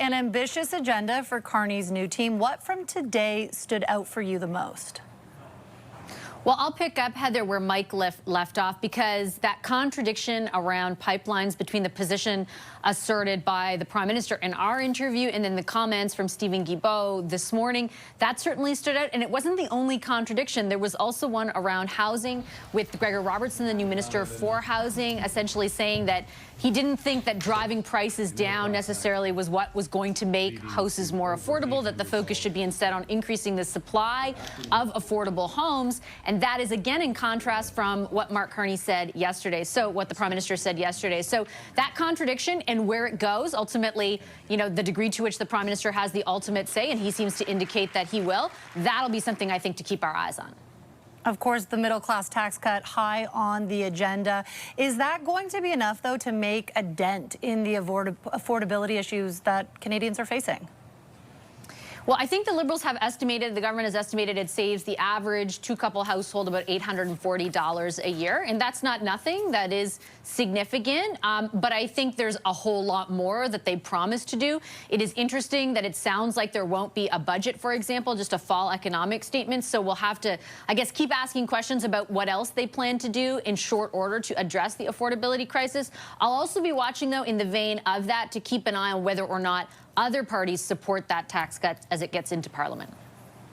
An ambitious agenda for Carney's new team. What from today stood out for you the most? Well, I'll pick up, Heather, where Mike left off, because that contradiction around pipelines between the position asserted by the Prime Minister in our interview and then the comments from Stephen Guilbeault this morning, that certainly stood out. And it wasn't the only contradiction. There was also one around housing with Gregor Robertson, the new Minister for Housing, essentially saying that he didn't think that driving prices down necessarily was what was going to make houses more affordable, that the focus should be instead on increasing the supply of affordable homes. And that is, again, in contrast from what Mark Carney said yesterday. So what the Prime Minister said yesterday. So that contradiction and where it goes, ultimately, you know, the degree to which the Prime Minister has the ultimate say, and he seems to indicate that he will, that'll be something I think to keep our eyes on. Of course, the middle-class tax cut high on the agenda. Is that going to be enough, though, to make a dent in the affordability issues that Canadians are facing? Well, I think the Liberals have estimated, the government has estimated it saves the average two-couple household about $840 a year. And that's not nothing. That is significant. But I think there's a whole lot more that they promised to do. It is interesting that it sounds like there won't be a budget, for example, just a fall economic statement. So we'll have to, I guess, keep asking questions about what else they plan to do in short order to address the affordability crisis. I'll also be watching, though, in the vein of that, to keep an eye on whether or not other parties support that tax cut as it gets into Parliament.